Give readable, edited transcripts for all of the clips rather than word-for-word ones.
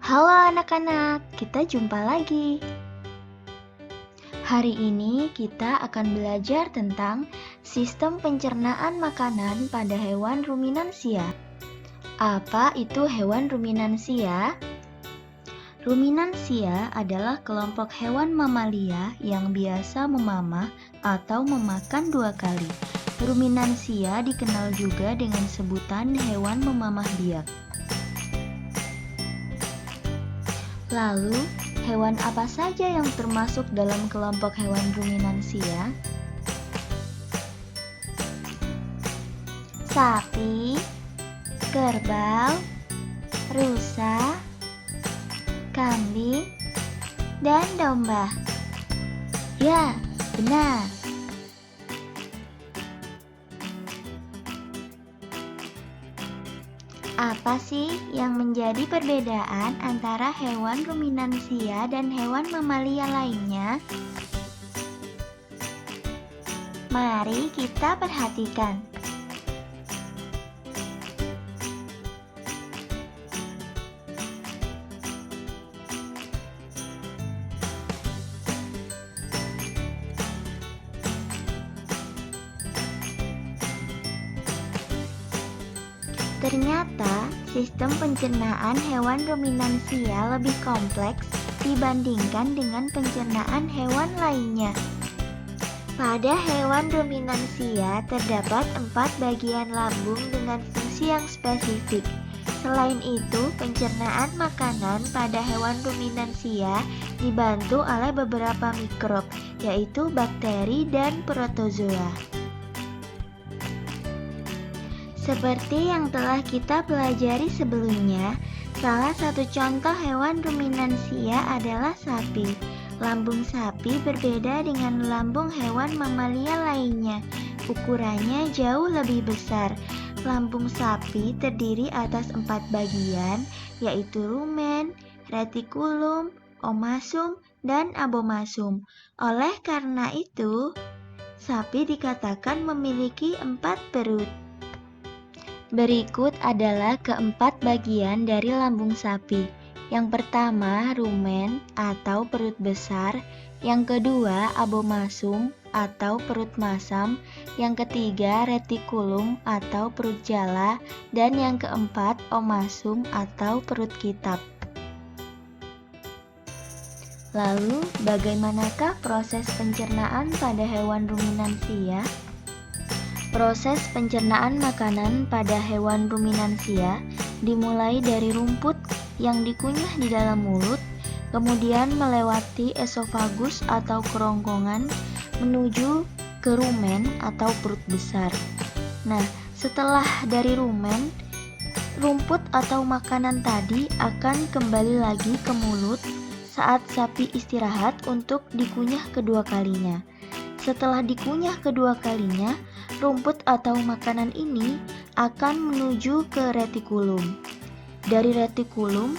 Halo anak-anak, kita jumpa lagi. Hari ini kita akan belajar tentang sistem pencernaan makanan pada hewan ruminansia. Apa itu hewan ruminansia? Ruminansia adalah kelompok hewan mamalia yang biasa memamah atau memakan 2 kali. Ruminansia dikenal juga dengan sebutan hewan memamah biak. Lalu, hewan apa saja yang termasuk dalam kelompok hewan ruminansia? Sapi, kerbau, rusa, kambing, dan domba. Ya, benar. Apa sih yang menjadi perbedaan antara hewan ruminansia dan hewan mamalia lainnya? Mari kita perhatikan. Ternyata, sistem pencernaan hewan ruminansia lebih kompleks dibandingkan dengan pencernaan hewan lainnya. Pada hewan ruminansia terdapat 4 bagian lambung dengan fungsi yang spesifik. Selain itu, pencernaan makanan pada hewan ruminansia dibantu oleh beberapa mikrob, yaitu bakteri dan protozoa. Seperti yang telah kita pelajari sebelumnya, salah satu contoh hewan ruminansia adalah sapi. Lambung sapi berbeda dengan lambung hewan mamalia lainnya. Ukurannya jauh lebih besar. Lambung sapi terdiri atas 4 bagian, yaitu rumen, retikulum, omasum, dan abomasum. Oleh karena itu, sapi dikatakan memiliki 4 perut. Berikut adalah keempat bagian dari lambung sapi. Yang pertama, rumen atau perut besar. Yang kedua, abomasum atau perut masam. Yang ketiga, retikulum atau perut jala. Dan yang keempat, omasum atau perut kitab. Lalu, bagaimanakah proses pencernaan pada hewan ruminansia? Proses pencernaan makanan pada hewan ruminansia dimulai dari rumput yang dikunyah di dalam mulut, kemudian melewati esofagus atau kerongkongan menuju ke rumen atau perut besar. Nah, setelah dari rumen, rumput atau makanan tadi akan kembali lagi ke mulut saat sapi istirahat untuk dikunyah kedua kalinya. Setelah dikunyah kedua kalinya, rumput atau makanan ini akan menuju ke retikulum. Dari retikulum,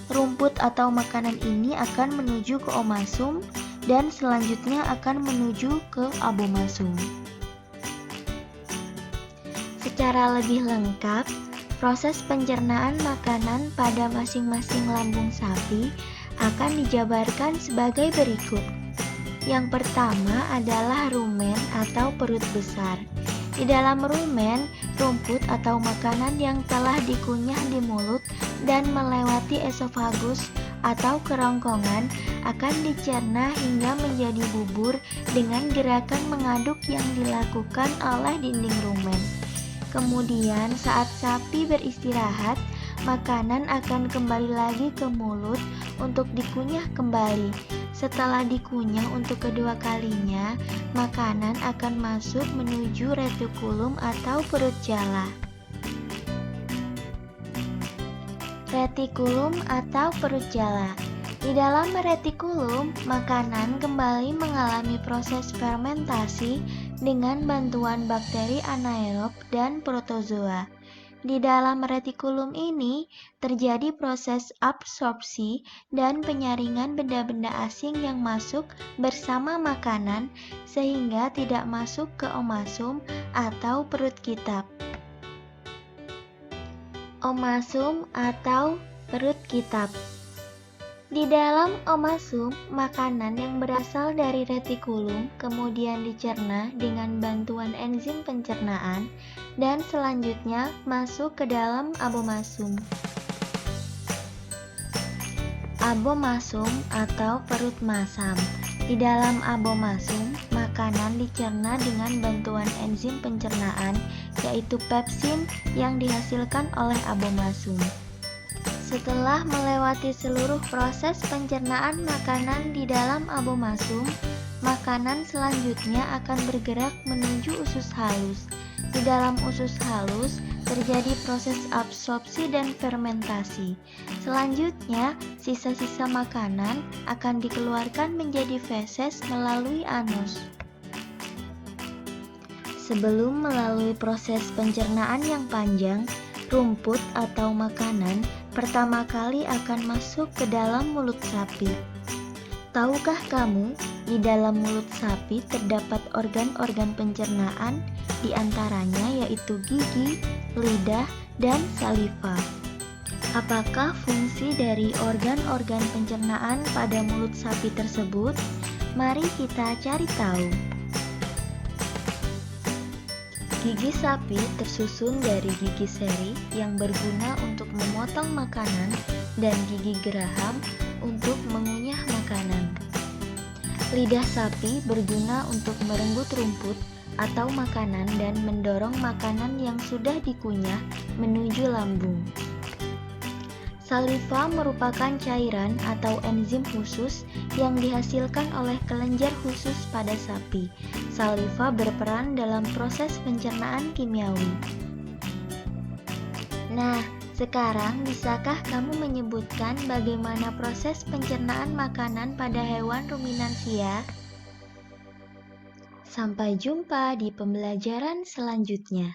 rumput atau makanan ini akan menuju ke omasum dan selanjutnya akan menuju ke abomasum. Secara lebih lengkap, proses pencernaan makanan pada masing-masing lambung sapi akan dijabarkan sebagai berikut. Yang pertama adalah rumen atau perut besar. Di dalam rumen, rumput atau makanan yang telah dikunyah di mulut dan melewati esofagus atau kerongkongan akan dicerna hingga menjadi bubur dengan gerakan mengaduk yang dilakukan oleh dinding rumen. Kemudian saat sapi beristirahat, makanan akan kembali lagi ke mulut untuk dikunyah kembali. Setelah dikunyah untuk kedua kalinya, makanan akan masuk menuju retikulum atau perut jala. Retikulum atau perut jala. Di dalam retikulum, makanan kembali mengalami proses fermentasi dengan bantuan bakteri anaerob dan protozoa. Di dalam retikulum ini terjadi proses absorpsi dan penyaringan benda-benda asing yang masuk bersama makanan sehingga tidak masuk ke omasum atau perut kitab. Omasum atau perut kitab. Di dalam omasum, makanan yang berasal dari retikulum kemudian dicerna dengan bantuan enzim pencernaan dan selanjutnya masuk ke dalam abomasum. Abomasum atau perut masam. Di dalam abomasum, makanan dicerna dengan bantuan enzim pencernaan yaitu pepsin yang dihasilkan oleh abomasum. Setelah melewati seluruh proses pencernaan makanan di dalam abomasum, makanan selanjutnya akan bergerak menuju usus halus. Di dalam usus halus terjadi proses absorpsi dan fermentasi. Selanjutnya, sisa-sisa makanan akan dikeluarkan menjadi feses melalui anus. Sebelum melalui proses pencernaan yang panjang, rumput atau makanan pertama kali akan masuk ke dalam mulut sapi. Tahukah kamu, di dalam mulut sapi terdapat organ-organ pencernaan, di antaranya yaitu gigi, lidah, dan saliva. Apakah fungsi dari organ-organ pencernaan pada mulut sapi tersebut? Mari kita cari tahu. Gigi sapi tersusun dari gigi seri yang berguna untuk memotong makanan dan gigi geraham untuk mengunyah makanan. Lidah sapi berguna untuk merenggut rumput atau makanan dan mendorong makanan yang sudah dikunyah menuju lambung. Saliva merupakan cairan atau enzim khusus yang dihasilkan oleh kelenjar khusus pada sapi. Saliva berperan dalam proses pencernaan kimiawi. Nah, sekarang bisakah kamu menyebutkan bagaimana proses pencernaan makanan pada hewan ruminansia? Sampai jumpa di pembelajaran selanjutnya.